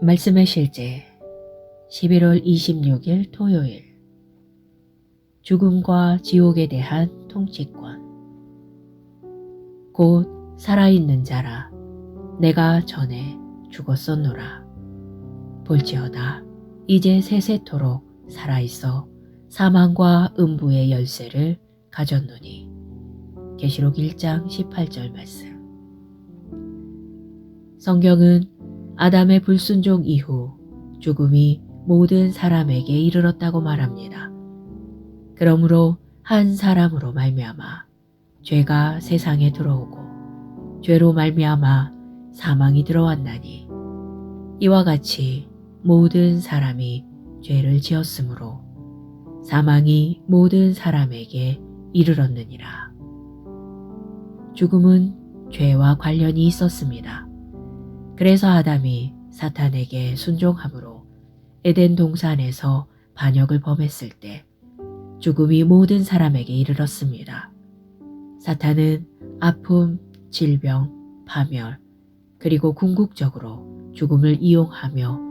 말씀의 실제 11월 26일 토요일. 죽음과 지옥에 대한 통치권. 곧 살아있는 자라 내가 전에 죽었었노라. 볼지어다 이제 세세토록 살아있어 사망과 음부의 열쇠를 가졌노니. 계시록 1장 18절 말씀. 성경은 아담의 불순종 이후 죽음이 모든 사람에게 이르렀다고 말합니다. 그러므로 한 사람으로 말미암아 죄가 세상에 들어오고 죄로 말미암아 사망이 들어왔나니, 이와 같이 모든 사람이 죄를 지었으므로 사망이 모든 사람에게 이르렀느니라. 죽음은 죄와 관련이 있었습니다. 그래서 아담이 사탄에게 순종함으로 에덴 동산에서 반역을 범했을 때 죽음이 모든 사람에게 이르렀습니다. 사탄은 아픔, 질병, 파멸, 그리고 궁극적으로 죽음을 이용하며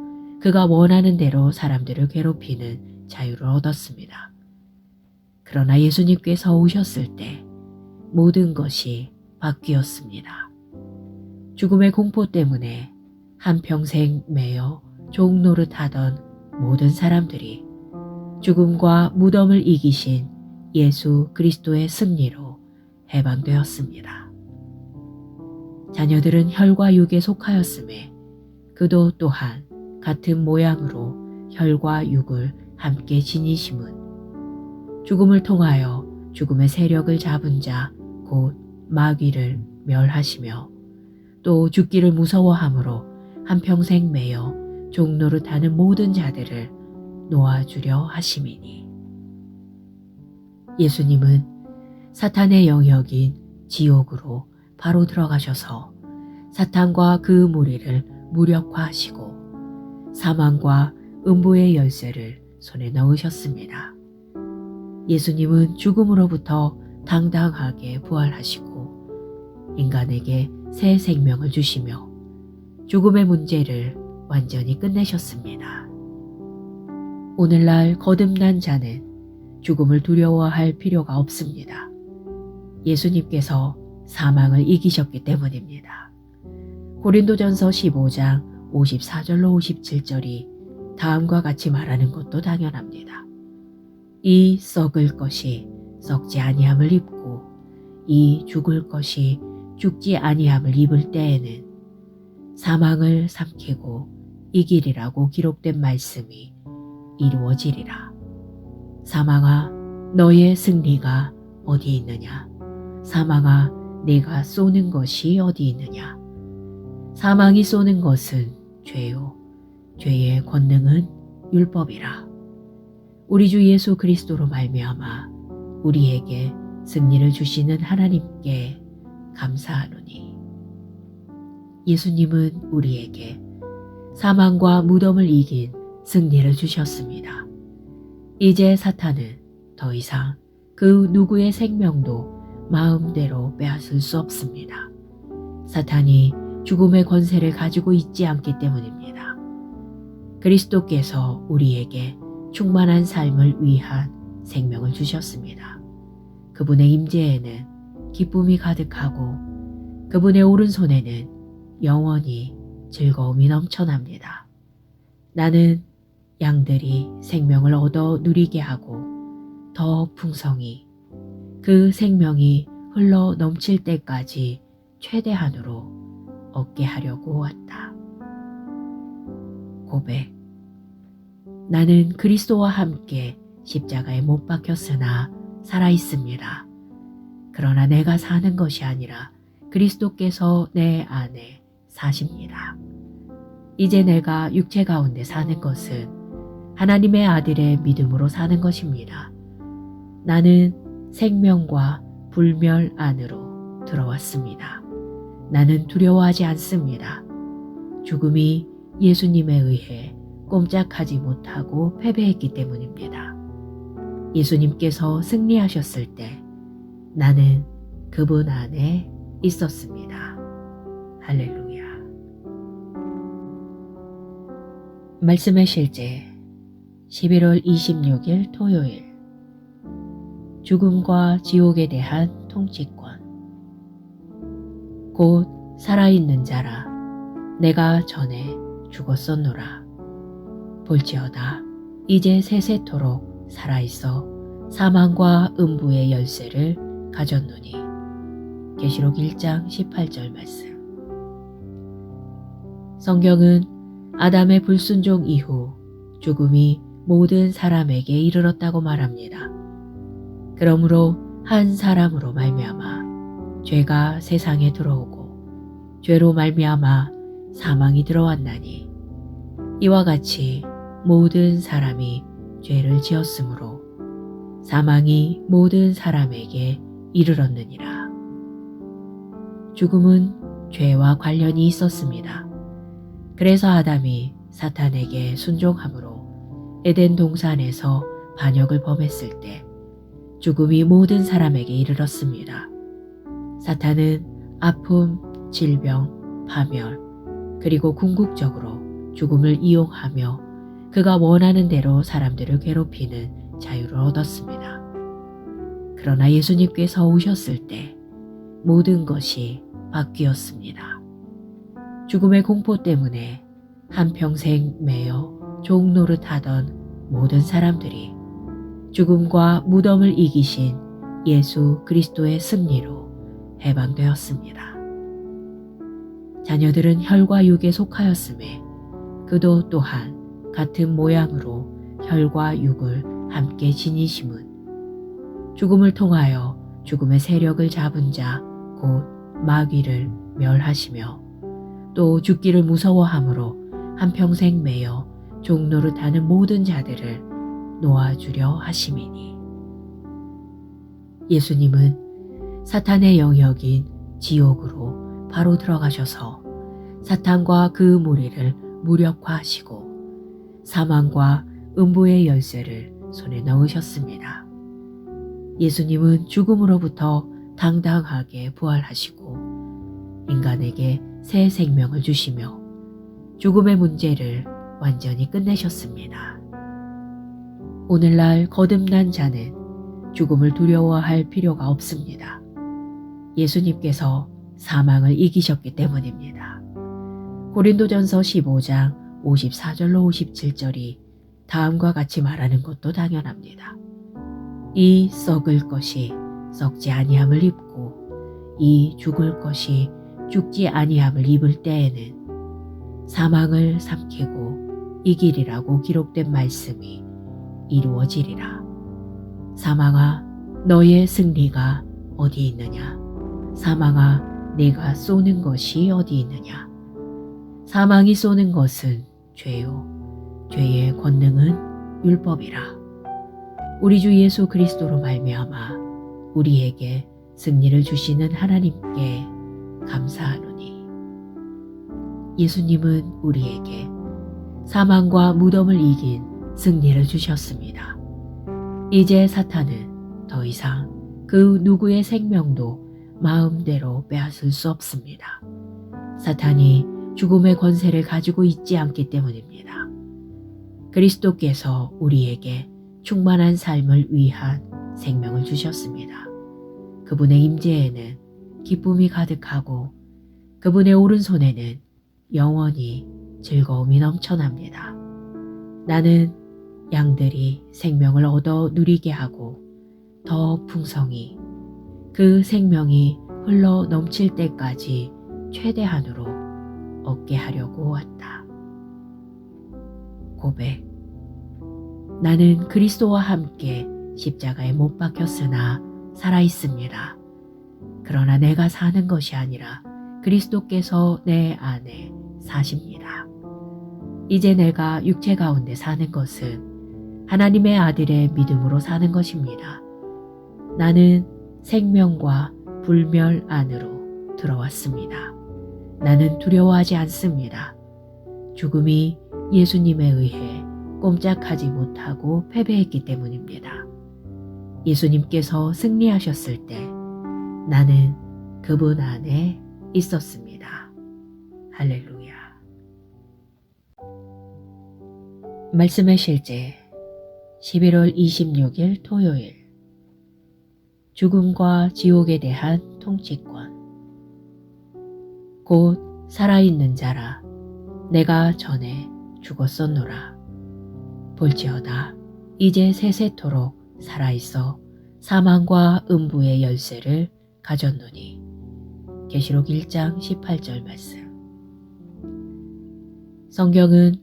그가 원하는 대로 사람들을 괴롭히는 자유를 얻었습니다. 그러나 예수님께서 오셨을 때 모든 것이 바뀌었습니다. 죽음의 공포 때문에 한평생 매여 종노릇하던 모든 사람들이 죽음과 무덤을 이기신 예수 그리스도의 승리로 해방되었습니다. 자녀들은 혈과 육에 속하였음에 그도 또한 같은 모양으로 혈과 육을 함께 지니심은 죽음을 통하여 죽음의 세력을 잡은 자 곧 마귀를 멸하시며 또 죽기를 무서워함으로 한평생 매여 종노릇하는 모든 자들을 놓아주려 하심이니. 예수님은 사탄의 영역인 지옥으로 바로 들어가셔서 사탄과 그 무리를 무력화하시고 사망과 음부의 열쇠를 손에 넣으셨습니다. 예수님은 죽음으로부터 당당하게 부활하시고 인간에게 새 생명을 주시며 죽음의 문제를 완전히 끝내셨습니다. 오늘날 거듭난 자는 죽음을 두려워할 필요가 없습니다. 예수님께서 사망을 이기셨기 때문입니다. 고린도전서 15장 54절로 57절이 다음과 같이 말하는 것도 당연합니다. 이 썩을 것이 썩지 아니함을 입고 이 죽을 것이 죽지 아니함을 입을 때에는 사망을 삼키고 이기리라고 기록된 말씀이 이루어지리라. 사망아, 너의 승리가 어디 있느냐? 사망아, 네가 쏘는 것이 어디 있느냐? 사망이 쏘는 것은 죄요, 죄의 권능은 율법이라. 우리 주 예수 그리스도로 말미암아 우리에게 승리를 주시는 하나님께 감사하노니. 예수님은 우리에게 사망과 무덤을 이긴 승리를 주셨습니다. 이제 사탄은 더 이상 그 누구의 생명도 마음대로 빼앗을 수 없습니다. 사탄이 죽음의 권세를 가지고 있지 않기 때문입니다. 그리스도께서 우리에게 충만한 삶을 위한 생명을 주셨습니다. 그분의 임재에는 기쁨이 가득하고 그분의 오른손에는 영원히 즐거움이 넘쳐납니다. 나는 양들이 생명을 얻어 누리게 하고 더 풍성히 그 생명이 흘러 넘칠 때까지 최대한으로 얻게 하려고 왔다. 고백. 나는 그리스도와 함께 십자가에 못 박혔으나 살아 있습니다. 그러나 내가 사는 것이 아니라 그리스도께서 내 안에 사십니다. 이제 내가 육체 가운데 사는 것은 하나님의 아들의 믿음으로 사는 것입니다. 나는 생명과 불멸 안으로 들어왔습니다. 나는 두려워하지 않습니다. 죽음이 예수님에 의해 꼼짝하지 못하고 패배했기 때문입니다. 예수님께서 승리하셨을 때 나는 그분 안에 있었습니다. 할렐루야. 말씀의 실제 11월 26일 토요일 죽음과 지옥에 대한 통치권. 곧 살아있는 자라 내가 전에 죽었었노라. 볼지어다 이제 세세토록 살아있어 사망과 음부의 열쇠를 가졌노니. 계시록 1장 18절 말씀. 성경은 아담의 불순종 이후 죽음이 모든 사람에게 이르렀다고 말합니다. 그러므로 한 사람으로 말미암아 죄가 세상에 들어오고 죄로 말미암아 사망이 들어왔나니 이와 같이 모든 사람이 죄를 지었으므로 사망이 모든 사람에게 이르렀느니라. 죽음은 죄와 관련이 있었습니다. 그래서 아담이 사탄에게 순종함으로 에덴 동산에서 반역을 범했을 때 죽음이 모든 사람에게 이르렀습니다. 사탄은 아픔, 질병, 파멸, 그리고 궁극적으로 죽음을 이용하며 그가 원하는 대로 사람들을 괴롭히는 자유를 얻었습니다. 그러나 예수님께서 오셨을 때 모든 것이 바뀌었습니다. 죽음의 공포 때문에 한평생 매여 종 노릇하던 모든 사람들이 죽음과 무덤을 이기신 예수 그리스도의 승리로 해방되었습니다. 자녀들은 혈과 육에 속하였음에 그도 또한 같은 모양으로 혈과 육을 함께 지니심은 죽음을 통하여 죽음의 세력을 잡은 자 곧 마귀를 멸하시며 또 죽기를 무서워함으로 한평생 매여 종노릇하는 모든 자들을 놓아주려 하심이니. 예수님은 사탄의 영역인 지옥으로 바로 들어가셔서 사탄과 그 무리를 무력화하시고 사망과 음부의 열쇠를 손에 넣으셨습니다. 예수님은 죽음으로부터 당당하게 부활하시고 인간에게 새 생명을 주시며 죽음의 문제를 완전히 끝내셨습니다. 오늘날 거듭난 자는 죽음을 두려워할 필요가 없습니다. 예수님께서 사망을 이기셨기 때문입니다. 고린도전서 15장 54절로 57절이 다음과 같이 말하는 것도 당연합니다. 이 썩을 것이 썩지 아니함을 입고 이 죽을 것이 죽지 아니함을 입을 때에는 사망을 삼키고 이기리라고 기록된 말씀이 이루어지리라. 사망아 너의 승리가 어디 있느냐? 사망아 네가 쏘는 것이 어디 있느냐? 사망이 쏘는 것은 죄요 죄의 권능은 율법이라. 우리 주 예수 그리스도로 말미암아 우리에게 승리를 주시는 하나님께 감사하노니. 예수님은 우리에게 사망과 무덤을 이긴 승리를 주셨습니다. 이제 사탄은 더 이상 그 누구의 생명도 마음대로 빼앗을 수 없습니다. 사탄이 죽음의 권세를 가지고 있지 않기 때문입니다. 그리스도께서 우리에게 충만한 삶을 위한 생명을 주셨습니다. 그분의 임재에는 기쁨이 가득하고 그분의 오른손에는 영원히 즐거움이 넘쳐납니다. 나는 양들이 생명을 얻어 누리게 하고 더 풍성히 그 생명이 흘러 넘칠 때까지 최대한으로 얻게 하려고 왔다. 고백. 나는 그리스도와 함께 십자가에 못 박혔으나 살아있습니다. 그러나 내가 사는 것이 아니라 그리스도께서 내 안에 사십니다. 이제 내가 육체 가운데 사는 것은 하나님의 아들의 믿음으로 사는 것입니다. 나는 생명과 불멸 안으로 들어왔습니다. 나는 두려워하지 않습니다. 죽음이 예수님에 의해 꼼짝하지 못하고 패배했기 때문입니다. 예수님께서 승리하셨을 때 나는 그분 안에 있었습니다. 할렐루야. 말씀의 실제 11월 26일 토요일 죽음과 지옥에 대한 통치권. 곧 살아있는 자라 내가 전에 죽었었노라. 볼지어다 이제 세세토록 살아있어 사망과 음부의 열쇠를 가졌노니. 계시록 1장 18절 말씀. 성경은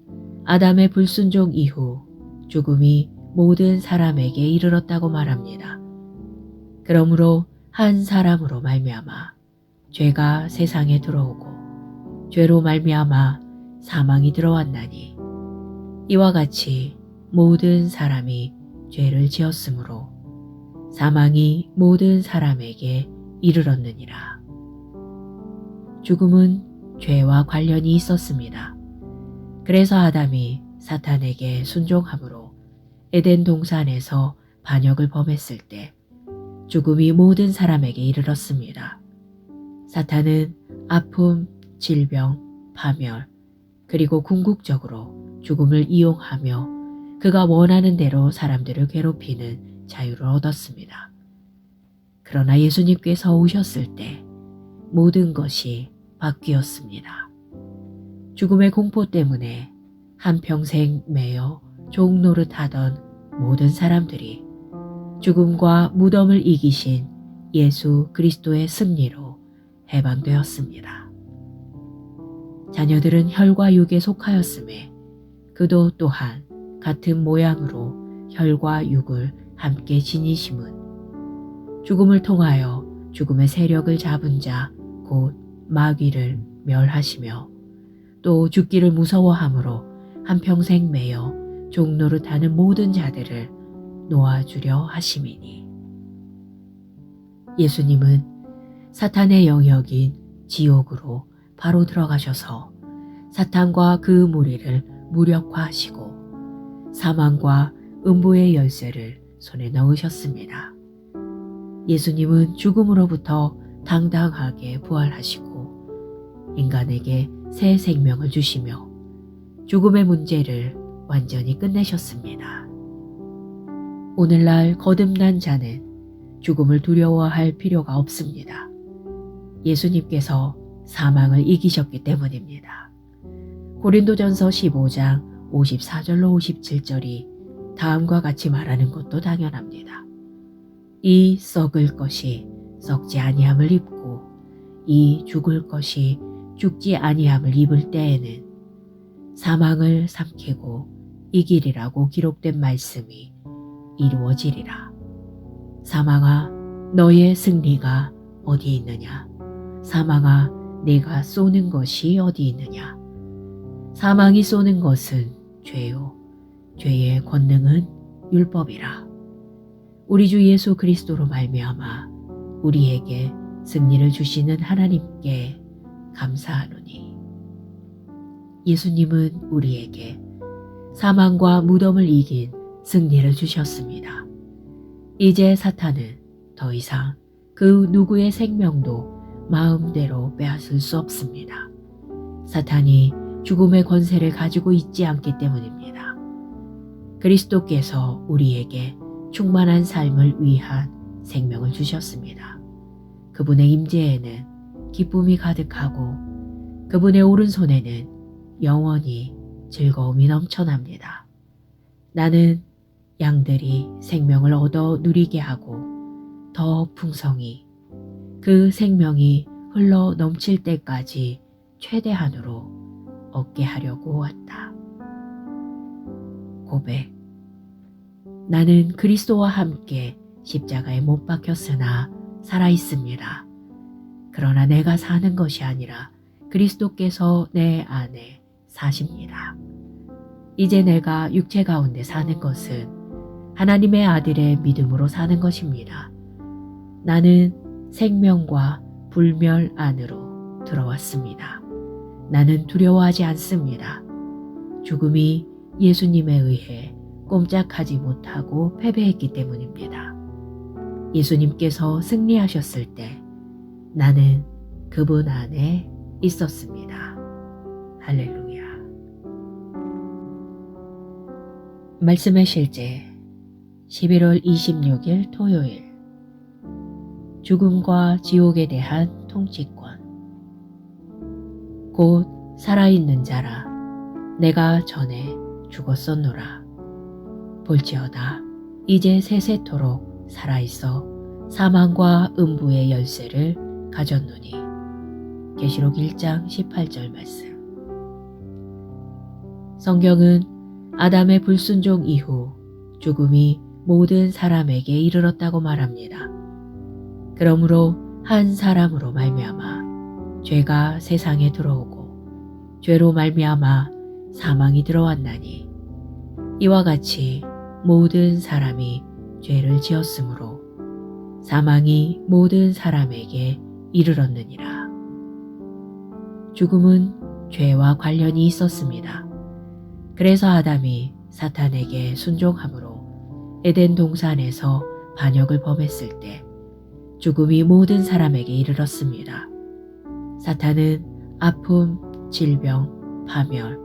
아담의 불순종 이후 죽음이 모든 사람에게 이르렀다고 말합니다. 그러므로 한 사람으로 말미암아 죄가 세상에 들어오고 죄로 말미암아 사망이 들어왔나니, 이와 같이 모든 사람이 죄를 지었으므로 사망이 모든 사람에게 이르렀느니라. 죽음은 죄와 관련이 있었습니다. 그래서 아담이 사탄에게 순종함으로 에덴 동산에서 반역을 범했을 때 죽음이 모든 사람에게 이르렀습니다. 사탄은 아픔, 질병, 파멸, 그리고 궁극적으로 죽음을 이용하며 그가 원하는 대로 사람들을 괴롭히는 자유를 얻었습니다. 그러나 예수님께서 오셨을 때 모든 것이 바뀌었습니다. 죽음의 공포 때문에 한평생 매여 종노릇하던 모든 사람들이 죽음과 무덤을 이기신 예수 그리스도의 승리로 해방되었습니다. 자녀들은 혈과 육에 속하였음에 그도 또한 같은 모양으로 혈과 육을 함께 지니심은 죽음을 통하여 죽음의 세력을 잡은 자 곧 마귀를 멸하시며 또 죽기를 무서워함으로 한평생 매여 종노릇하는 모든 자들을 놓아주려 하심이니. 예수님은 사탄의 영역인 지옥으로 바로 들어가셔서 사탄과 그 무리를 무력화하시고 사망과 음부의 열쇠를 손에 넣으셨습니다. 예수님은 죽음으로부터 당당하게 부활하시고 인간에게 새 생명을 주시며 죽음의 문제를 완전히 끝내셨습니다. 오늘날 거듭난 자는 죽음을 두려워할 필요가 없습니다. 예수님께서 사망을 이기셨기 때문입니다. 고린도전서 15장 54절로 57절이 다음과 같이 말하는 것도 당연합니다. 이 썩을 것이 썩지 아니함을 입고 이 죽을 것이 죽지 아니함을 입을 때에는 사망을 삼키고 이기리라고 기록된 말씀이 이루어지리라. 사망아, 너의 승리가 어디 있느냐? 사망아, 내가 쏘는 것이 어디 있느냐? 사망이 쏘는 것은 죄요, 죄의 권능은 율법이라. 우리 주 예수 그리스도로 말미암아 우리에게 승리를 주시는 하나님께 감사하노니. 예수님은 우리에게 사망과 무덤을 이긴 승리를 주셨습니다. 이제 사탄은 더 이상 그 누구의 생명도 마음대로 빼앗을 수 없습니다. 사탄이 죽음의 권세를 가지고 있지 않기 때문입니다. 그리스도께서 우리에게 충만한 삶을 위한 생명을 주셨습니다. 그분의 임재에는 기쁨이 가득하고 그분의 오른손에는 영원히 즐거움이 넘쳐납니다. 나는 양들이 생명을 얻어 누리게 하고 더 풍성히 그 생명이 흘러 넘칠 때까지 최대한으로 얻게 하려고 왔다. 고백. 나는 그리스도와 함께 십자가에 못 박혔으나 살아있습니다. 그러나 내가 사는 것이 아니라 그리스도께서 내 안에 사십니다. 이제 내가 육체 가운데 사는 것은 하나님의 아들의 믿음으로 사는 것입니다. 나는 생명과 불멸 안으로 들어왔습니다. 나는 두려워하지 않습니다. 죽음이 예수님에 의해 꼼짝하지 못하고 패배했기 때문입니다. 예수님께서 승리하셨을 때 나는 그분 안에 있었습니다. 할렐루야. 말씀의 실제 11월 26일 토요일 죽음과 지옥에 대한 통치권. 곧 살아있는 자라 내가 전에 죽었었노라. 볼지어다 이제 세세토록 살아있어 사망과 음부의 열쇠를 가졌노니. 계시록 1장 18절 말씀. 성경은 아담의 불순종 이후 죽음이 모든 사람에게 이르렀다고 말합니다. 그러므로 한 사람으로 말미암아 죄가 세상에 들어오고 죄로 말미암아 사망이 들어왔나니 이와 같이 모든 사람이 죄를 지었으므로 사망이 모든 사람에게 이르렀느니라. 죽음은 죄와 관련이 있었습니다. 그래서 아담이 사탄에게 순종함으로 에덴 동산에서 반역을 범했을 때 죽음이 모든 사람에게 이르렀습니다. 사탄은 아픔, 질병, 파멸,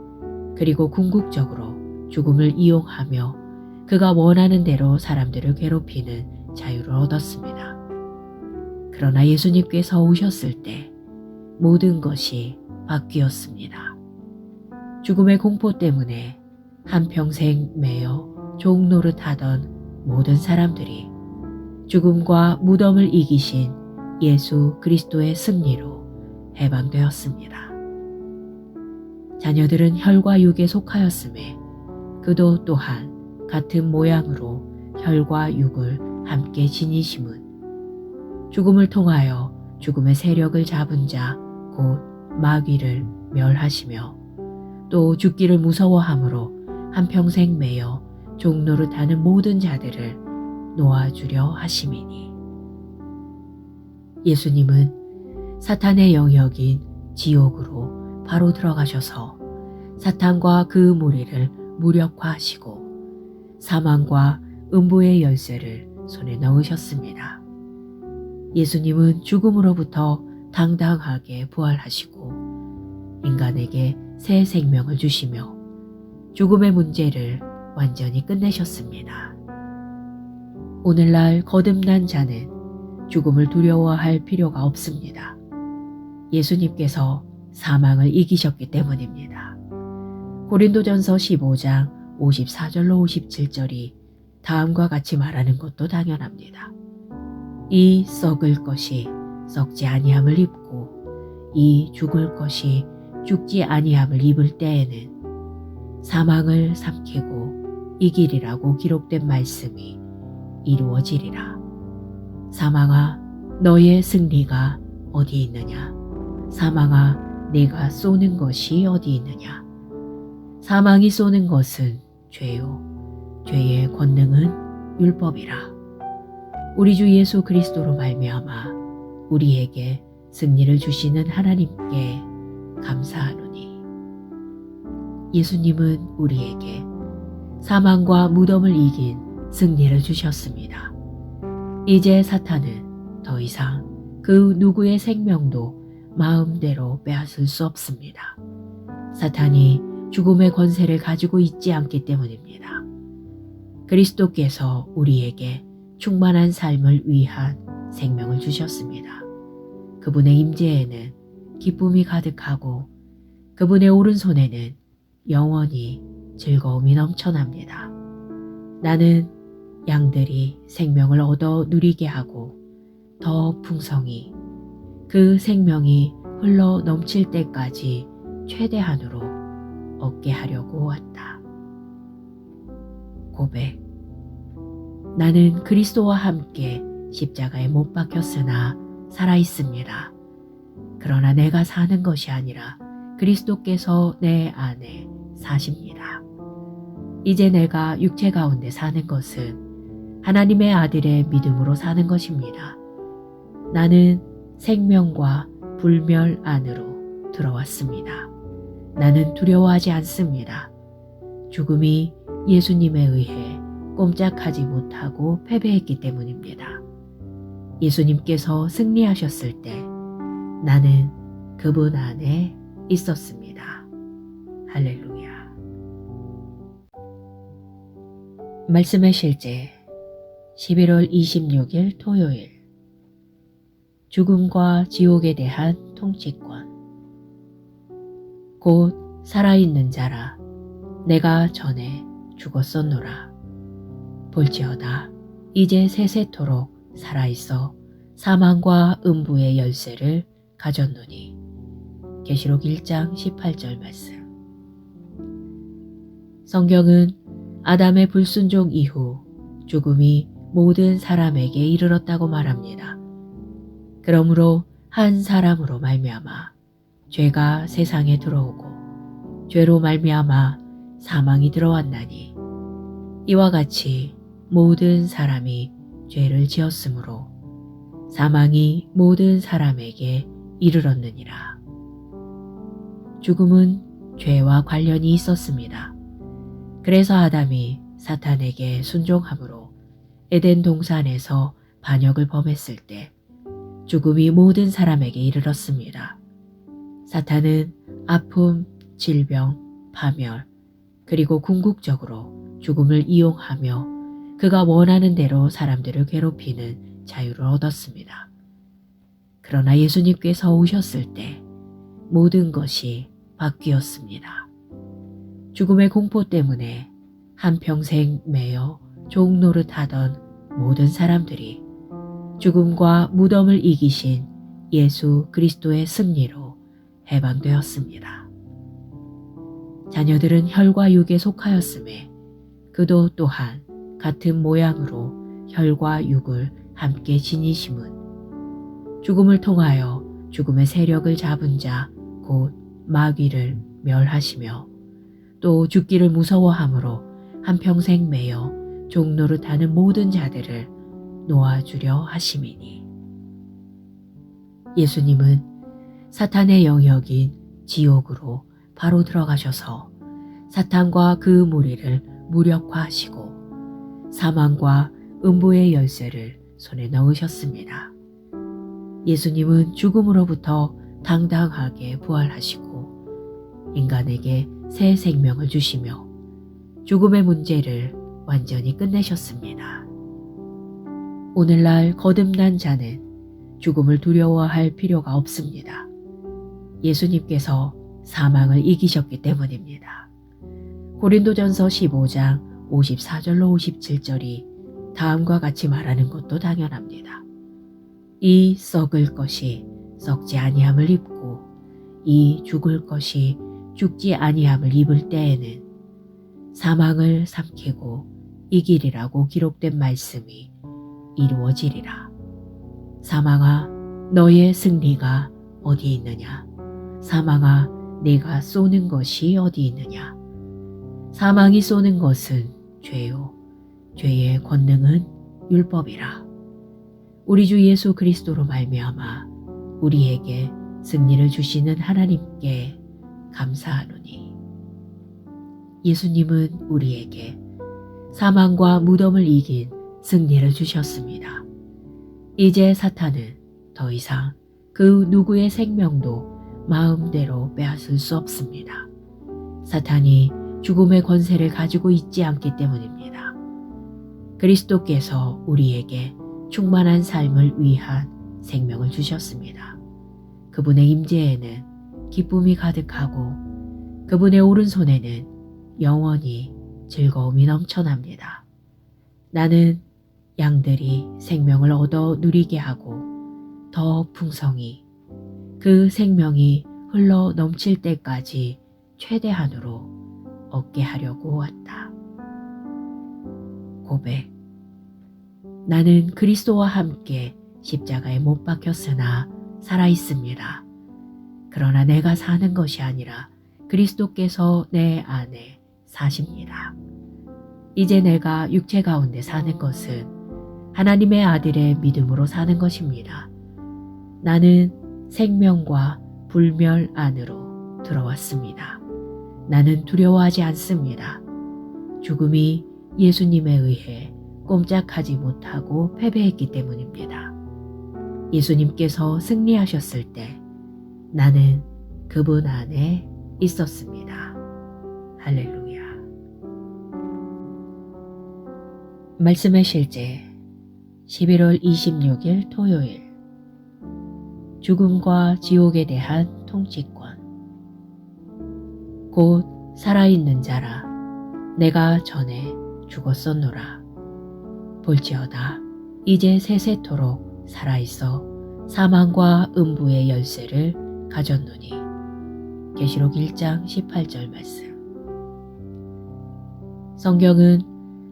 그리고 궁극적으로 죽음을 이용하며 그가 원하는 대로 사람들을 괴롭히는 자유를 얻었습니다. 그러나 예수님께서 오셨을 때 모든 것이 바뀌었습니다. 죽음의 공포 때문에 한평생 매여 종노릇하던 모든 사람들이 죽음과 무덤을 이기신 예수 그리스도의 승리로 해방되었습니다. 자녀들은 혈과 육에 속하였음에 그도 또한 같은 모양으로 혈과 육을 함께 지니심은 죽음을 통하여 죽음의 세력을 잡은 자 곧 마귀를 멸하시며 또 죽기를 무서워함으로 한평생 매여 종노릇하는 모든 자들을 놓아주려 하심이니. 예수님은 사탄의 영역인 지옥으로 바로 들어가셔서 사탄과 그 무리를 무력화하시고 사망과 음부의 열쇠를 손에 넣으셨습니다. 예수님은 죽음으로부터 당당하게 부활하시고 인간에게 새 생명을 주시며 죽음의 문제를 완전히 끝내셨습니다. 오늘날 거듭난 자는 죽음을 두려워할 필요가 없습니다. 예수님께서 사망을 이기셨기 때문입니다. 고린도전서 15장 54절로 57절이 다음과 같이 말하는 것도 당연합니다. 이 썩을 것이 썩지 아니함을 입고 이 죽을 것이 죽지 아니함을 입을 때에는 사망을 삼키고 이기리라고 기록된 말씀이 이루어지리라. 사망아 너의 승리가 어디 있느냐? 사망아 네가 쏘는 것이 어디 있느냐? 사망이 쏘는 것은 죄요 죄의 권능은 율법이라. 우리 주 예수 그리스도로 말미암아 우리에게 승리를 주시는 하나님께 감사하노니. 예수님은 우리에게 사망과 무덤을 이긴 승리를 주셨습니다. 이제 사탄은 더 이상 그 누구의 생명도 마음대로 빼앗을 수 없습니다. 사탄이 죽음의 권세를 가지고 있지 않기 때문입니다. 그리스도께서 우리에게 충만한 삶을 위한 생명을 주셨습니다. 그분의 임재에는 기쁨이 가득하고 그분의 오른손에는 영원히 즐거움이 넘쳐납니다. 나는 양들이 생명을 얻어 누리게 하고 더 풍성히 그 생명이 흘러 넘칠 때까지 최대한으로 얻게 하려고 왔다. 고백. 나는 그리스도와 함께 십자가에 못 박혔으나 살아 있습니다. 그러나 내가 사는 것이 아니라 그리스도께서 내 안에 사십니다. 이제 내가 육체 가운데 사는 것은 하나님의 아들의 믿음으로 사는 것입니다. 나는 생명과 불멸 안으로 들어왔습니다. 나는 두려워하지 않습니다. 죽음이 예수님에 의해 꼼짝하지 못하고 패배했기 때문입니다. 예수님께서 승리하셨을 때 나는 그분 안에 있었습니다. 할렐루야. 말씀의 실제 11월 26일 토요일 죽음과 지옥에 대한 통치권. 곧 살아있는 자라 내가 전에 죽었었노라. 볼지어다 이제 세세토록 살아있어 사망과 음부의 열쇠를 가졌노니. 계시록 1장 18절 말씀. 성경은 아담의 불순종 이후 죽음이 모든 사람에게 이르렀다고 말합니다. 그러므로 한 사람으로 말미암아 죄가 세상에 들어오고 죄로 말미암아 사망이 들어왔나니, 이와 같이 모든 사람이 죄를 지었으므로 사망이 모든 사람에게 이르렀느니라. 죽음은 죄와 관련이 있었습니다. 그래서 아담이 사탄에게 순종함으로 에덴 동산에서 반역을 범했을 때 죽음이 모든 사람에게 이르렀습니다. 사탄은 아픔, 질병, 파멸, 그리고 궁극적으로 죽음을 이용하며 그가 원하는 대로 사람들을 괴롭히는 자유를 얻었습니다. 그러나 예수님께서 오셨을 때 모든 것이 바뀌었습니다. 죽음의 공포 때문에 한평생 매여 종노릇하던 모든 사람들이 죽음과 무덤을 이기신 예수 그리스도의 승리로 해방되었습니다. 자녀들은 혈과 육에 속하였음에 그도 또한 같은 모양으로 혈과 육을 함께 지니심은 죽음을 통하여 죽음의 세력을 잡은 자 곧 마귀를 멸하시며 또 죽기를 무서워함으로 한평생 매여 종노릇하는 모든 자들을 놓아주려 하심이니. 예수님은 사탄의 영역인 지옥으로 바로 들어가셔서 사탄과 그 무리를 무력화하시고 사망과 음부의 열쇠를 손에 넣으셨습니다. 예수님은 죽음으로부터 당당하게 부활하시고 인간에게 새 생명을 주시며 죽음의 문제를 완전히 끝내셨습니다. 오늘날 거듭난 자는 죽음을 두려워할 필요가 없습니다. 예수님께서 사망을 이기셨기 때문입니다. 고린도전서 15장 54절로 57절이 다음과 같이 말하는 것도 당연합니다. 이 썩을 것이 썩지 아니함을 입고 이 죽을 것이 죽지 아니함을 입을 때에는 사망을 삼키고 이기리라고 기록된 말씀이 이루어지리라. 사망아, 너의 승리가 어디 있느냐? 사망아, 네가 쏘는 것이 어디 있느냐? 사망이 쏘는 것은 죄요, 죄의 권능은 율법이라. 우리 주 예수 그리스도로 말미암아 우리에게 승리를 주시는 하나님께 감사하노니. 예수님은 우리에게 사망과 무덤을 이긴 승리를 주셨습니다. 이제 사탄은 더 이상 그 누구의 생명도 마음대로 빼앗을 수 없습니다. 사탄이 죽음의 권세를 가지고 있지 않기 때문입니다. 그리스도께서 우리에게 충만한 삶을 위한 생명을 주셨습니다. 그분의 임재에는 기쁨이 가득하고 그분의 오른손에는 영원히 즐거움이 넘쳐납니다. 나는 양들이 생명을 얻어 누리게 하고 더 풍성히 그 생명이 흘러 넘칠 때까지 최대한으로 얻게 하려고 왔다. 고백. 나는 그리스도와 함께 십자가에 못 박혔으나 살아있습니다. 그러나 내가 사는 것이 아니라 그리스도께서 내 안에 사십니다. 이제 내가 육체 가운데 사는 것은 하나님의 아들의 믿음으로 사는 것입니다. 나는 생명과 불멸 안으로 들어왔습니다. 나는 두려워하지 않습니다. 죽음이 예수님에 의해 꼼짝하지 못하고 패배했기 때문입니다. 예수님께서 승리하셨을 때 나는 그분 안에 있었습니다. 할렐루야. 말씀의 실제 11월 26일 토요일 죽음과 지옥에 대한 통치권. 곧 살아있는 자라 내가 전에 죽었었노라. 볼지어다 이제 세세토록 살아있어 사망과 음부의 열쇠를 가졌노니. 계시록 1장 18절 말씀. 성경은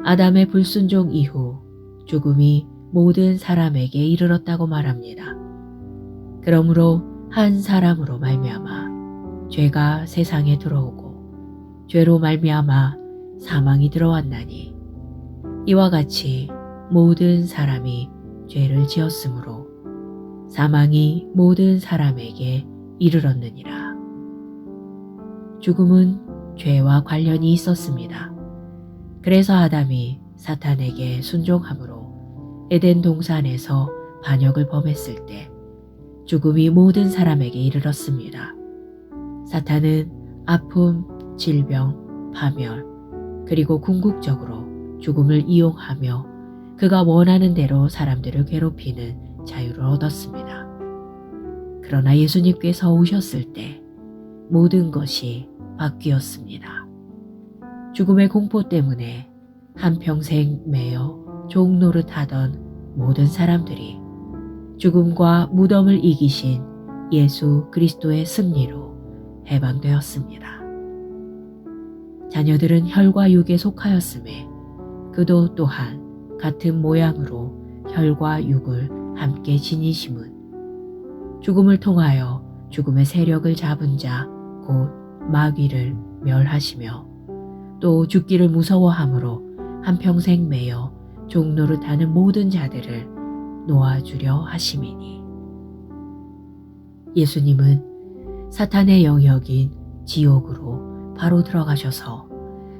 아담의 불순종 이후 죽음이 모든 사람에게 이르렀다고 말합니다. 그러므로 한 사람으로 말미암아 죄가 세상에 들어오고 죄로 말미암아 사망이 들어왔나니, 이와 같이 모든 사람이 죄를 지었으므로 사망이 모든 사람에게 이르렀느니라. 죽음은 죄와 관련이 있었습니다. 그래서 아담이 사탄에게 순종함으로 에덴 동산에서 반역을 범했을 때 죽음이 모든 사람에게 이르렀습니다. 사탄은 아픔, 질병, 파멸, 그리고 궁극적으로 죽음을 이용하며 그가 원하는 대로 사람들을 괴롭히는 자유를 얻었습니다. 그러나 예수님께서 오셨을 때 모든 것이 바뀌었습니다. 죽음의 공포 때문에 한평생 매여 종노릇하던 모든 사람들이 죽음과 무덤을 이기신 예수 그리스도의 승리로 해방되었습니다. 자녀들은 혈과 육에 속하였음에 그도 또한 같은 모양으로 혈과 육을 함께 지니심은 죽음을 통하여 죽음의 세력을 잡은 자 곧 마귀를 멸하시며 또 죽기를 무서워함으로 한평생 매여 종노릇하는 모든 자들을 놓아주려 하심이니. 예수님은 사탄의 영역인 지옥으로 바로 들어가셔서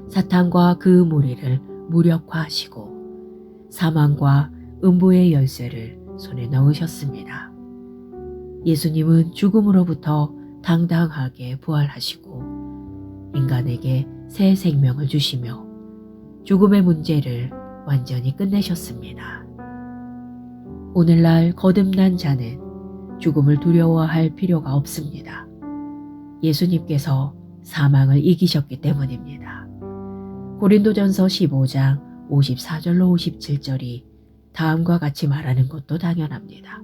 사탄과 그 무리를 무력화하시고 사망과 음부의 열쇠를 손에 넣으셨습니다. 예수님은 죽음으로부터 당당하게 부활하시고 인간에게 새 생명을 주시며 죽음의 문제를 완전히 끝내셨습니다. 오늘날 거듭난 자는 죽음을 두려워할 필요가 없습니다. 예수님께서 사망을 이기셨기 때문입니다. 고린도전서 15장 54절로 57절이 다음과 같이 말하는 것도 당연합니다.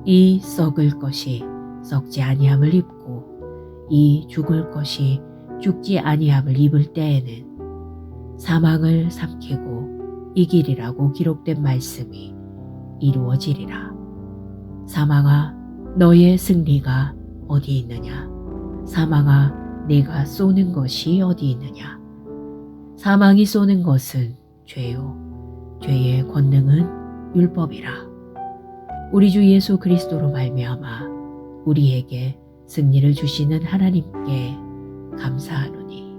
이 썩을 것이 썩지 아니함을 입고 이 죽을 것이 죽지 아니함을 입을 때에는 사망을 삼키고 이기리라고 기록된 말씀이 이루어지리라. 사망아, 너의 승리가 어디 있느냐? 사망아, 네가 쏘는 것이 어디 있느냐? 사망이 쏘는 것은 죄요, 죄의 권능은 율법이라. 우리 주 예수 그리스도로 말미암아 우리에게 승리를 주시는 하나님께 감사하노니.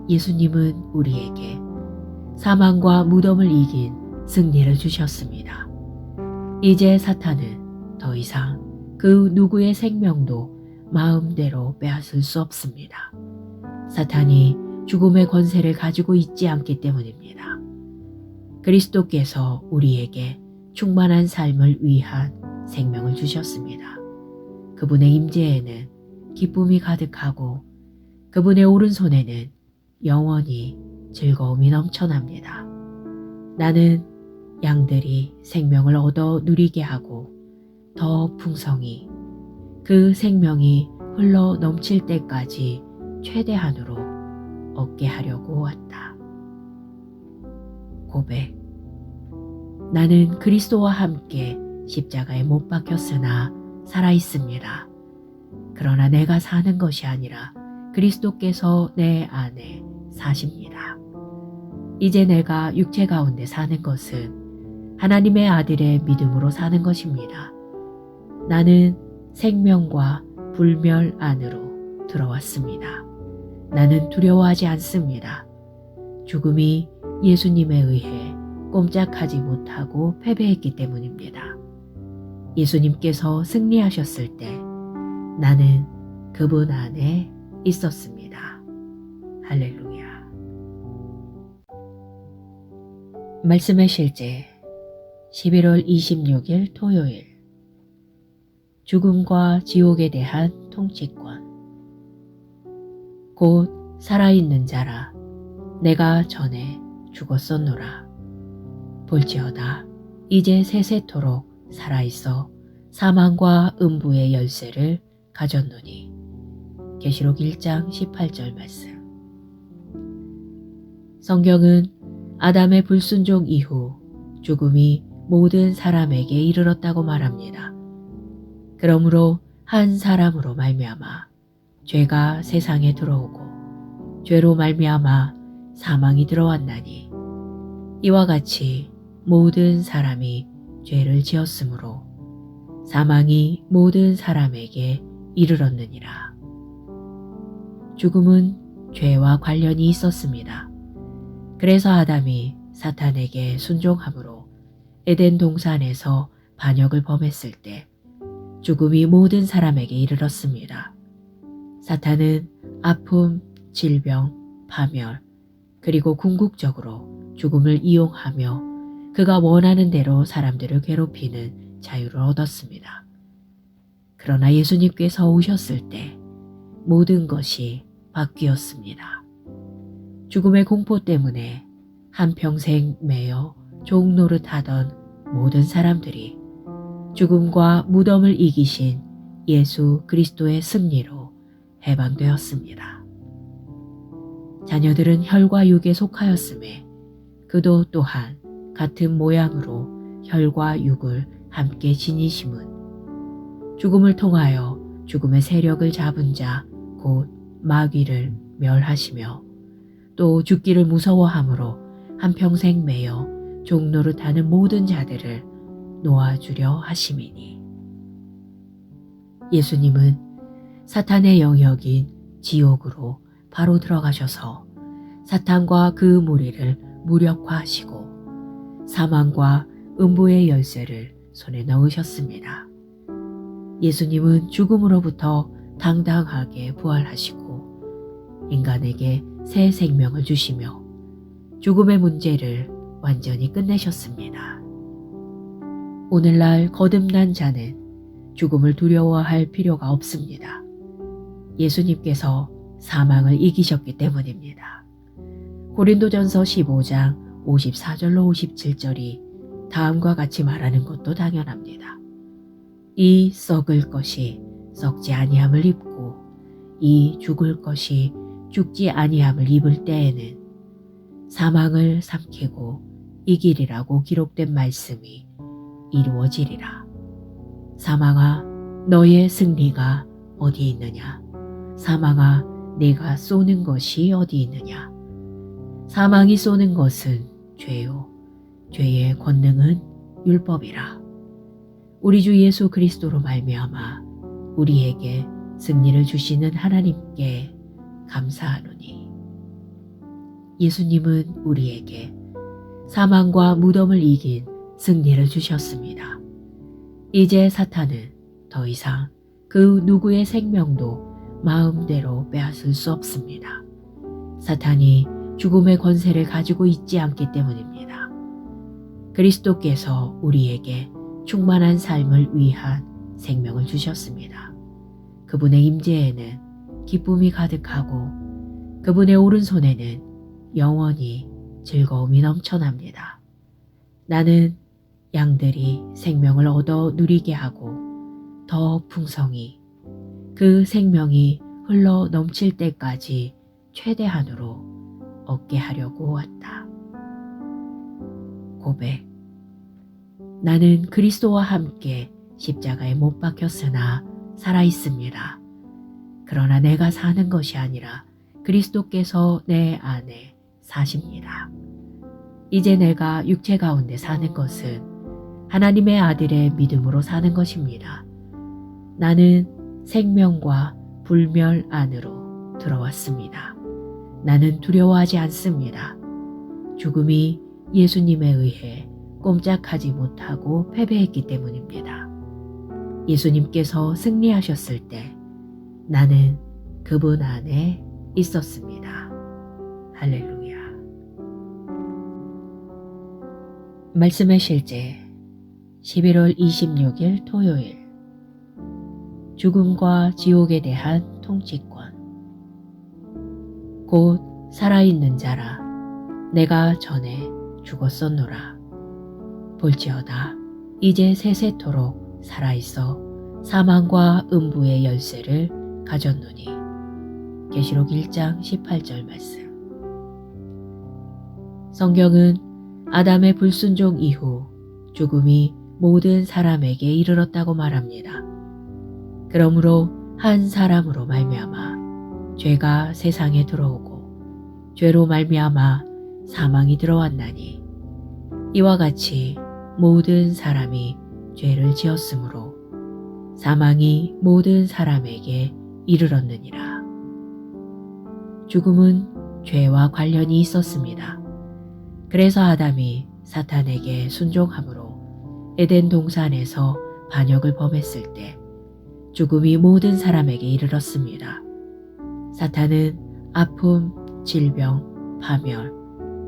예수님은 우리에게 사망과 무덤을 이긴 승리를 주셨습니다. 이제 사탄은 더 이상 그 누구의 생명도 마음대로 빼앗을 수 없습니다. 사탄이 죽음의 권세를 가지고 있지 않기 때문입니다. 그리스도께서 우리에게 충만한 삶을 위한 생명을 주셨습니다. 그분의 임재에는 기쁨이 가득하고 그분의 오른손에는 영원히 즐거움이 넘쳐납니다. 나는 양들이 생명을 얻어 누리게 하고 더 풍성히 그 생명이 흘러 넘칠 때까지 최대한으로 얻게 하려고 왔다. 고백. 나는 그리스도와 함께 십자가에 못 박혔으나 살아있습니다. 그러나 내가 사는 것이 아니라 그리스도께서 내 안에 사십니다. 이제 내가 육체 가운데 사는 것은 하나님의 아들의 믿음으로 사는 것입니다. 나는 생명과 불멸 안으로 들어왔습니다. 나는 두려워하지 않습니다. 죽음이 예수님에 의해 꼼짝하지 못하고 패배했기 때문입니다. 예수님께서 승리하셨을 때 나는 그분 안에 있었습니다. 할렐루야. 말씀의 실제 11월 26일 토요일 죽음과 지옥에 대한 통치권. 곧 살아있는 자라 내가 전에 죽었었노라. 볼지어다 이제 세세토록 살아있어 사망과 음부의 열쇠를 가졌노니. 계시록 1장 18절 말씀. 성경은 아담의 불순종 이후 죽음이 모든 사람에게 이르렀다고 말합니다. 그러므로 한 사람으로 말미암아 죄가 세상에 들어오고 죄로 말미암아 사망이 들어왔나니, 이와 같이 모든 사람이 죄를 지었으므로 사망이 모든 사람에게 이르렀느니라. 죽음은 죄와 관련이 있었습니다. 그래서 아담이 사탄에게 순종함으로 에덴 동산에서 반역을 범했을 때 죽음이 모든 사람에게 이르렀습니다. 사탄은 아픔, 질병, 파멸, 그리고 궁극적으로 죽음을 이용하며 그가 원하는 대로 사람들을 괴롭히는 자유를 얻었습니다. 그러나 예수님께서 오셨을 때 모든 것이 바뀌었습니다. 죽음의 공포 때문에 한평생 매여 종노릇하던 모든 사람들이 죽음과 무덤을 이기신 예수 그리스도의 승리로 해방되었습니다. 자녀들은 혈과 육에 속하였음에 그도 또한 같은 모양으로 혈과 육을 함께 지니심은 죽음을 통하여 죽음의 세력을 잡은 자 곧 마귀를 멸하시며 또 죽기를 무서워함으로 한평생 매여 종노릇하는 모든 자들을 놓아주려 하심이니. 예수님은 사탄의 영역인 지옥으로 바로 들어가셔서 사탄과 그 무리를 무력화하시고 사망과 음부의 열쇠를 손에 넣으셨습니다. 예수님은 죽음으로부터 당당하게 부활하시고 인간에게 새 생명을 주시며 죽음의 문제를 완전히 끝내셨습니다. 오늘날 거듭난 자는 죽음을 두려워할 필요가 없습니다. 예수님께서 사망을 이기셨기 때문입니다. 고린도전서 15장 54절로 57절이 다음과 같이 말하는 것도 당연합니다. 이 썩을 것이 썩지 아니함을 입고 이 죽을 것이 죽지 아니함을 입을 때에는 사망을 삼키고 이기리라고 기록된 말씀이 이루어지리라. 사망아, 너의 승리가 어디 있느냐? 사망아, 네가 쏘는 것이 어디 있느냐? 사망이 쏘는 것은 죄요, 죄의 권능은 율법이라. 우리 주 예수 그리스도로 말미암아 우리에게 승리를 주시는 하나님께 감사하노니. 예수님은 우리에게 사망과 무덤을 이긴 승리를 주셨습니다. 이제 사탄은 더 이상 그 누구의 생명도 마음대로 빼앗을 수 없습니다. 사탄이 죽음의 권세를 가지고 있지 않기 때문입니다. 그리스도께서 우리에게 충만한 삶을 위한 생명을 주셨습니다. 그분의 임재에는 기쁨이 가득하고 그분의 오른손에는 영원히 즐거움이 넘쳐납니다. 나는 양들이 생명을 얻어 누리게 하고 더 풍성히 그 생명이 흘러 넘칠 때까지 최대한으로 얻게 하려고 왔다. 고백. 나는 그리스도와 함께 십자가에 못 박혔으나 살아있습니다. 그러나 내가 사는 것이 아니라 그리스도께서 내 안에 사십니다. 이제 내가 육체 가운데 사는 것은 하나님의 아들의 믿음으로 사는 것입니다. 나는 생명과 불멸 안으로 들어왔습니다. 나는 두려워하지 않습니다. 죽음이 예수님에 의해 꼼짝하지 못하고 패배했기 때문입니다. 예수님께서 승리하셨을 때 나는 그분 안에 있었습니다. 할렐루야. 말씀의 실제 11월 26일 토요일 죽음과 지옥에 대한 통치권. 곧 살아있는 자라 내가 전에 죽었었노라. 볼지어다 이제 세세토록 살아있어 사망과 음부의 열쇠를 가졌노니. 계시록 1장 18절 말씀. 성경은 아담의 불순종 이후 죽음이 모든 사람에게 이르렀다고 말합니다. 그러므로 한 사람으로 말미암아 죄가 세상에 들어오고 죄로 말미암아 사망이 들어왔나니 이와 같이 모든 사람이 죄를 지었으므로 사망이 모든 사람에게 이르렀느니라. 죽음은 죄와 관련이 있었습니다. 그래서 아담이 사탄에게 순종함으로 에덴 동산에서 반역을 범했을 때 죽음이 모든 사람에게 이르렀습니다. 사탄은 아픔, 질병, 파멸,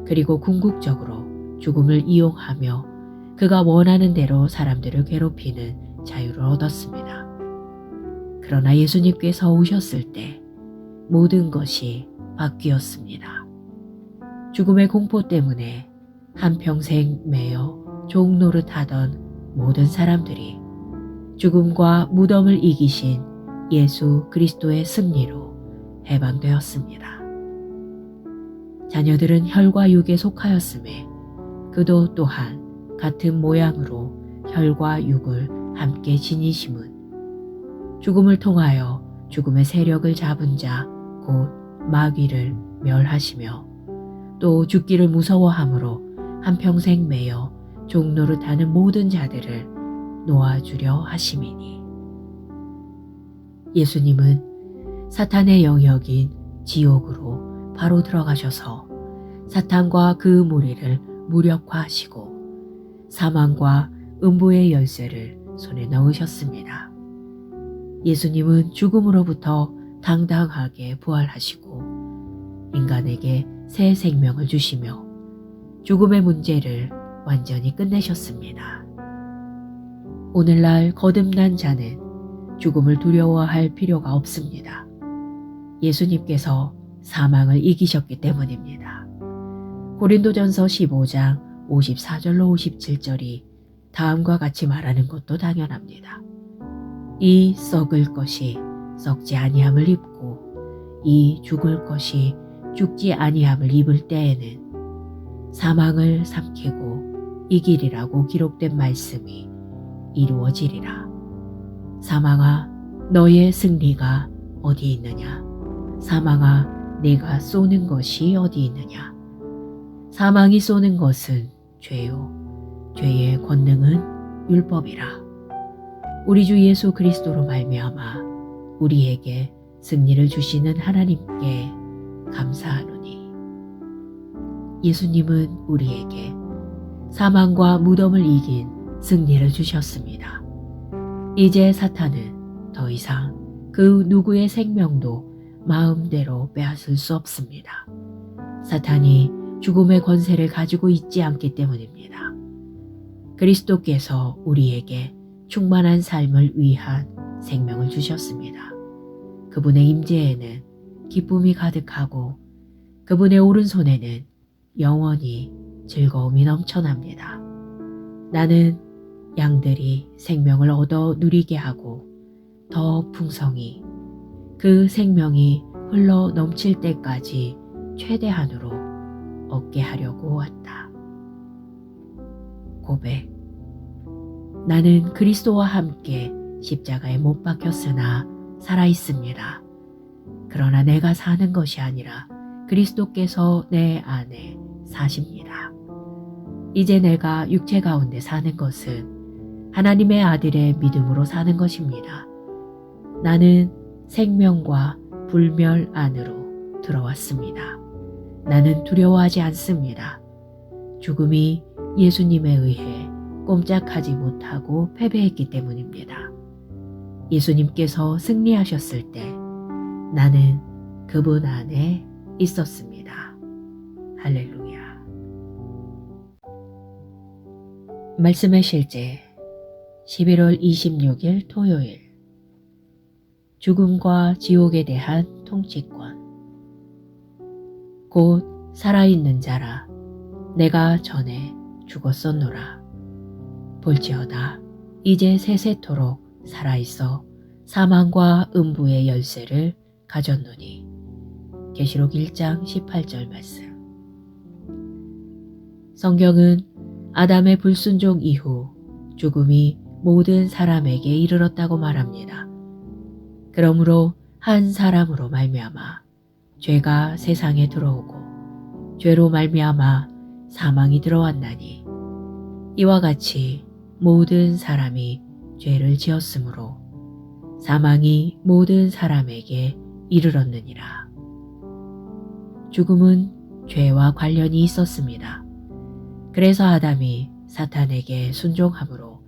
그리고 궁극적으로 죽음을 이용하며 그가 원하는 대로 사람들을 괴롭히는 자유를 얻었습니다. 그러나 예수님께서 오셨을 때 모든 것이 바뀌었습니다. 죽음의 공포 때문에 한평생 매여 종노릇하던 모든 사람들이 죽음과 무덤을 이기신 예수 그리스도의 승리로 해방되었습니다. 자녀들은 혈과 육에 속하였음에 그도 또한 같은 모양으로 혈과 육을 함께 지니심은 죽음을 통하여 죽음의 세력을 잡은 자 곧 마귀를 멸하시며 또 죽기를 무서워함으로 한평생 매여 종노릇하는 모든 자들을 놓아주려 하심이니. 예수님은 사탄의 영역인 지옥으로 바로 들어가셔서 사탄과 그 무리를 무력화하시고 사망과 음부의 열쇠를 손에 넣으셨습니다. 예수님은 죽음으로부터 당당하게 부활하시고 인간에게 새 생명을 주시며 죽음의 문제를 완전히 끝내셨습니다. 오늘날 거듭난 자는 죽음을 두려워할 필요가 없습니다. 예수님께서 사망을 이기셨기 때문입니다. 고린도전서 15장 54절로 57절이 다음과 같이 말하는 것도 당연합니다. 이 썩을 것이 썩지 아니함을 입고 이 죽을 것이 죽지 아니함을 입을 때에는 사망을 삼키고 이기리라고 기록된 말씀이 이루어지리라. 사망아 너의 승리가 어디 있느냐? 사망아 네가 쏘는 것이 어디 있느냐? 사망이 쏘는 것은 죄요 죄의 권능은 율법이라. 우리 주 예수 그리스도로 말미암아 우리에게 승리를 주시는 하나님께 감사하노니. 예수님은 우리에게 사망과 무덤을 이긴 승리를 주셨습니다. 이제 사탄은 더 이상 그 누구의 생명도 마음대로 빼앗을 수 없습니다. 사탄이 죽음의 권세를 가지고 있지 않기 때문입니다. 그리스도께서 우리에게 충만한 삶을 위한 생명을 주셨습니다. 그분의 임재에는 기쁨이 가득하고 그분의 오른손에는 영원히 즐거움이 넘쳐납니다. 나는 양들이 생명을 얻어 누리게 하고 더 풍성히 그 생명이 흘러 넘칠 때까지 최대한으로 얻게 하려고 왔다. 고백. 나는 그리스도와 함께 십자가에 못 박혔으나 살아있습니다. 그러나 내가 사는 것이 아니라 그리스도께서 내 안에 사십니다. 이제 내가 육체 가운데 사는 것은 하나님의 아들의 믿음으로 사는 것입니다. 나는 생명과 불멸 안으로 들어왔습니다. 나는 두려워하지 않습니다. 죽음이 예수님에 의해 꼼짝하지 못하고 패배했기 때문입니다. 예수님께서 승리하셨을 때 나는 그분 안에 있었습니다. 할렐루야. 말씀의 실제 11월 26일 토요일 죽음과 지옥에 대한 통치권. 곧 살아있는 자라 내가 전에 죽었었노라. 볼지어다 이제 세세토록 살아있어 사망과 음부의 열쇠를 가졌노니. 계시록 1장 18절 말씀. 성경은 아담의 불순종 이후 죽음이 모든 사람에게 이르렀다고 말합니다. 그러므로 한 사람으로 말미암아 죄가 세상에 들어오고 죄로 말미암아 사망이 들어왔나니, 이와 같이 모든 사람이 죄를 지었으므로 사망이 모든 사람에게 이르렀느니라. 죽음은 죄와 관련이 있었습니다. 그래서 아담이 사탄에게 순종함으로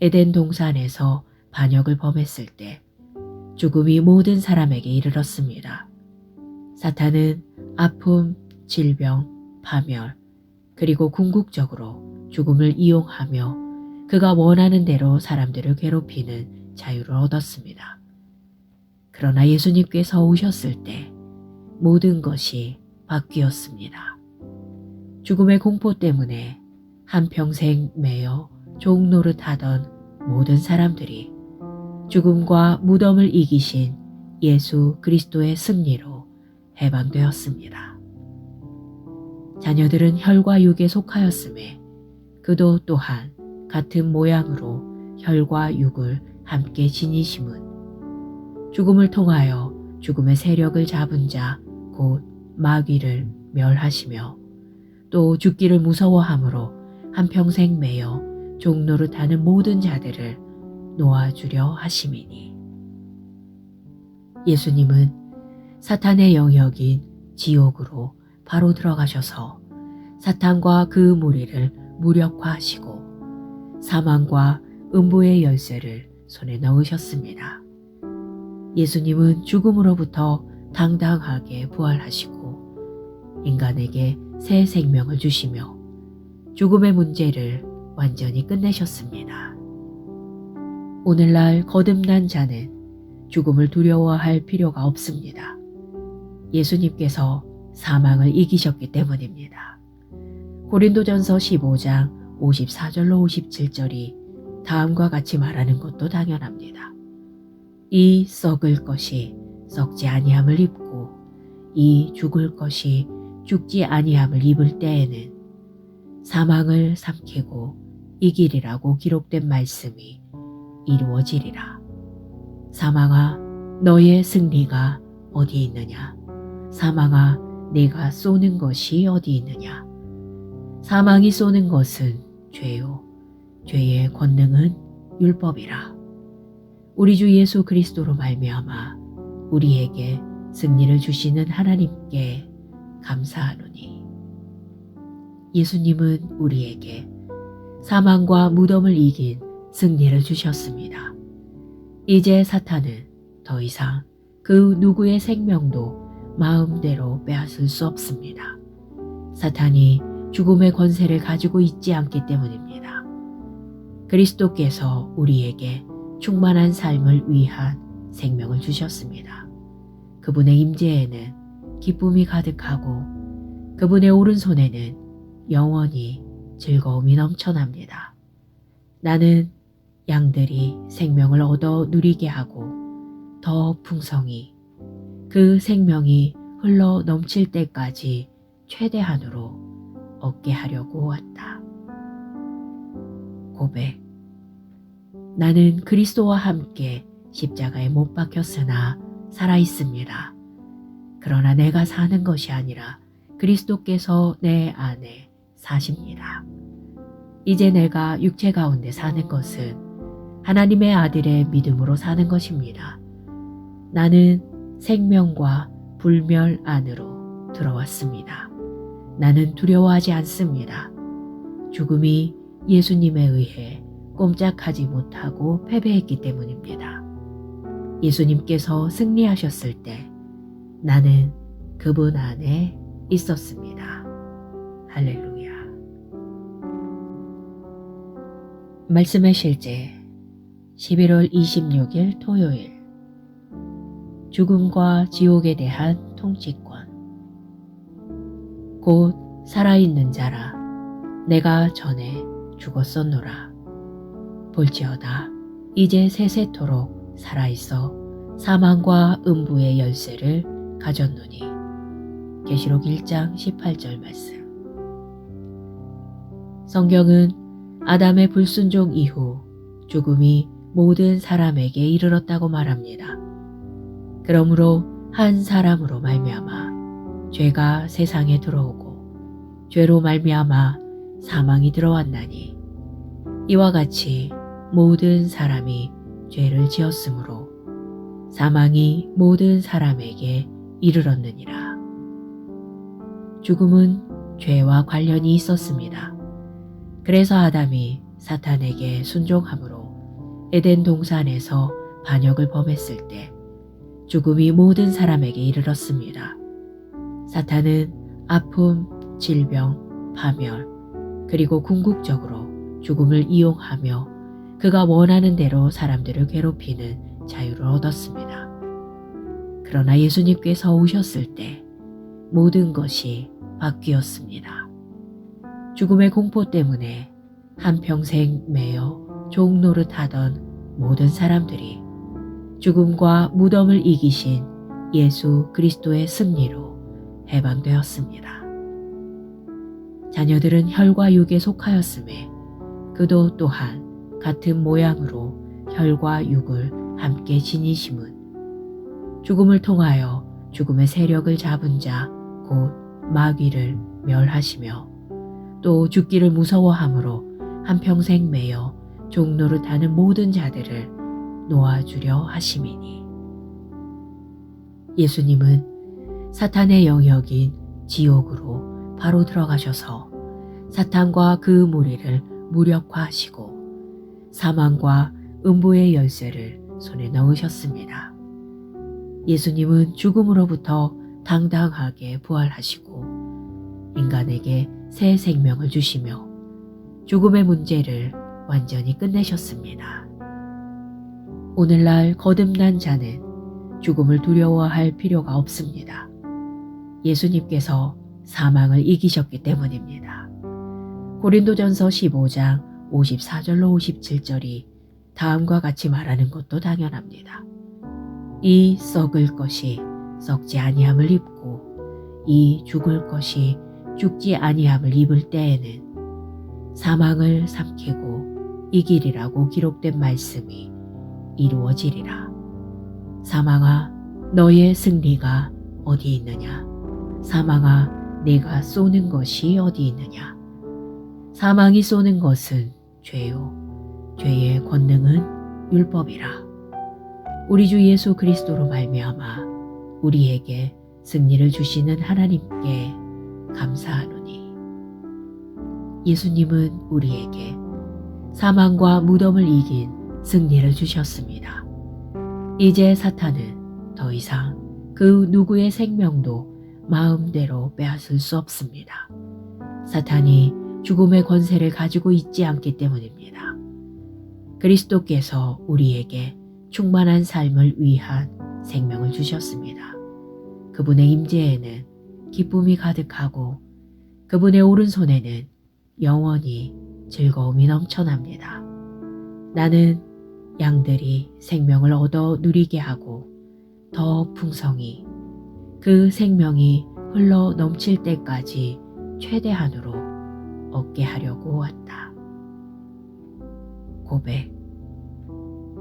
에덴 동산에서 반역을 범했을 때 죽음이 모든 사람에게 이르렀습니다. 사탄은 아픔, 질병, 파멸, 그리고 궁극적으로 죽음을 이용하며 그가 원하는 대로 사람들을 괴롭히는 자유를 얻었습니다. 그러나 예수님께서 오셨을 때 모든 것이 바뀌었습니다. 죽음의 공포 때문에 한평생 매여 종노릇하던 모든 사람들이 죽음과 무덤을 이기신 예수 그리스도의 승리로 해방되었습니다. 자녀들은 혈과 육에 속하였음에 그도 또한 같은 모양으로 혈과 육을 함께 지니심은 죽음을 통하여 죽음의 세력을 잡은 자 곧 마귀를 멸하시며 또 죽기를 무서워함으로 한평생 매여 종노릇하는 모든 자들을 놓아주려 하심이니. 예수님은 사탄의 영역인 지옥으로 바로 들어가셔서 사탄과 그 무리를 무력화하시고 사망과 음부의 열쇠를 손에 넣으셨습니다. 예수님은 죽음으로부터 당당하게 부활하시고 인간에게 새 생명을 주시며 죽음의 문제를 완전히 끝내셨습니다. 오늘날 거듭난 자는 죽음을 두려워할 필요가 없습니다. 예수님께서 사망을 이기셨기 때문입니다. 고린도전서 15장 54절로 57절이 다음과 같이 말하는 것도 당연합니다. 이 썩을 것이 썩지 아니함을 입고 이 죽을 것이 죽지 아니함을 입을 때에는 사망을 삼키고 이기리라고 기록된 말씀이 이루어지리라. 사망아, 너의 승리가 어디 있느냐? 사망아, 네가 쏘는 것이 어디 있느냐? 사망이 쏘는 것은 죄요, 죄의 권능은 율법이라. 우리 주 예수 그리스도로 말미암아 우리에게 승리를 주시는 하나님께 감사하노니. 예수님은 우리에게 사망과 무덤을 이긴 승리를 주셨습니다. 이제 사탄은 더 이상 그 누구의 생명도 마음대로 빼앗을 수 없습니다. 사탄이 죽음의 권세를 가지고 있지 않기 때문입니다. 그리스도께서 우리에게 충만한 삶을 위한 생명을 주셨습니다. 그분의 임재에는 기쁨이 가득하고 그분의 오른손에는 영원히 즐거움이 넘쳐납니다. 나는 양들이 생명을 얻어 누리게 하고 더 풍성히 그 생명이 흘러 넘칠 때까지 최대한으로 얻게 하려고 왔다. 고백. 나는 그리스도와 함께 십자가에 못 박혔으나 살아있습니다. 그러나 내가 사는 것이 아니라 그리스도께서 내 안에 사십니다. 이제 내가 육체 가운데 사는 것은 하나님의 아들의 믿음으로 사는 것입니다. 나는 생명과 불멸 안으로 들어왔습니다. 나는 두려워하지 않습니다. 죽음이 예수님에 의해 꼼짝하지 못하고 패배했기 때문입니다. 예수님께서 승리하셨을 때 나는 그분 안에 있었습니다. 할렐루야. 말씀의 실제 11월 26일 토요일 죽음과 지옥에 대한 통치권. 곧 살아있는 자라 내가 전에 죽었었노라. 볼지어다 이제 세세토록 살아있어 사망과 음부의 열쇠를 가졌노니. 계시록 1장 18절 말씀. 성경은 아담의 불순종 이후 죽음이 모든 사람에게 이르렀다고 말합니다. 그러므로 한 사람으로 말미암아 죄가 세상에 들어오고 죄로 말미암아 사망이 들어왔나니 이와 같이 모든 사람이 죄를 지었으므로 사망이 모든 사람에게 이르렀느니라. 죽음은 죄와 관련이 있었습니다. 그래서 아담이 사탄에게 순종함으로 에덴 동산에서 반역을 범했을 때 죽음이 모든 사람에게 이르렀습니다. 사탄은 아픔, 질병, 파멸, 그리고 궁극적으로 죽음을 이용하며 그가 원하는 대로 사람들을 괴롭히는 자유를 얻었습니다. 그러나 예수님께서 오셨을 때 모든 것이 바뀌었습니다. 죽음의 공포 때문에 한평생 매여 종노릇하던 모든 사람들이 죽음과 무덤을 이기신 예수 그리스도의 승리로 해방되었습니다. 자녀들은 혈과 육에 속하였음에 그도 또한 같은 모양으로 혈과 육을 함께 지니심은 죽음을 통하여 죽음의 세력을 잡은 자 곧 마귀를 멸하시며 또 죽기를 무서워함으로 한평생 매여 종노릇하는 모든 자들을 놓아주려 하심이니. 예수님은 사탄의 영역인 지옥으로 바로 들어가셔서 사탄과 그 무리를 무력화하시고 사망과 음부의 열쇠를 손에 넣으셨습니다. 예수님은 죽음으로부터 당당하게 부활하시고 인간에게 새 생명을 주시며 죽음의 문제를 완전히 끝내셨습니다. 오늘날 거듭난 자는 죽음을 두려워할 필요가 없습니다. 예수님께서 사망을 이기셨기 때문입니다. 고린도전서 15장 54절로 57절이 다음과 같이 말하는 것도 당연합니다. 이 썩을 것이 썩지 아니함을 입고 이 죽을 것이 죽지 아니함을 입을 때에는 사망을 삼키고 이기리라고 기록된 말씀이 이루어지리라. 사망아 너의 승리가 어디 있느냐? 사망아 네가 쏘는 것이 어디 있느냐? 사망이 쏘는 것은 죄요 죄의 권능은 율법이라. 우리 주 예수 그리스도로 말미암아 우리에게 승리를 주시는 하나님께 감사하노니. 예수님은 우리에게 사망과 무덤을 이긴 승리를 주셨습니다. 이제 사탄은 더 이상 그 누구의 생명도 마음대로 빼앗을 수 없습니다. 사탄이 죽음의 권세를 가지고 있지 않기 때문입니다. 그리스도께서 우리에게 충만한 삶을 위한 생명을 주셨습니다. 그분의 임재에는 기쁨이 가득하고 그분의 오른손에는 영원히 즐거움이 넘쳐납니다. 나는 양들이 생명을 얻어 누리게 하고 더 풍성히 그 생명이 흘러 넘칠 때까지 최대한으로 얻게 하려고 왔다. 고백.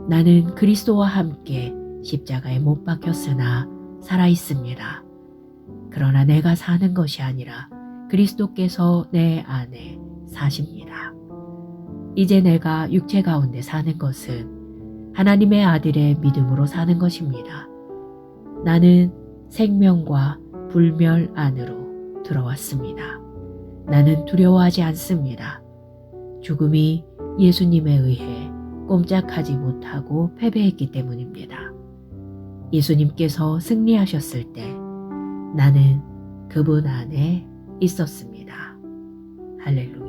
나는 그리스도와 함께 십자가에 못 박혔으나 살아있습니다. 그러나 내가 사는 것이 아니라 그리스도께서 내 안에 사십니다. 이제 내가 육체 가운데 사는 것은 하나님의 아들의 믿음으로 사는 것입니다. 나는 생명과 불멸 안으로 들어왔습니다. 나는 두려워하지 않습니다. 죽음이 예수님에 의해 꼼짝하지 못하고 패배했기 때문입니다. 예수님께서 승리하셨을 때 나는 그분 안에 있었습니다. 할렐루야.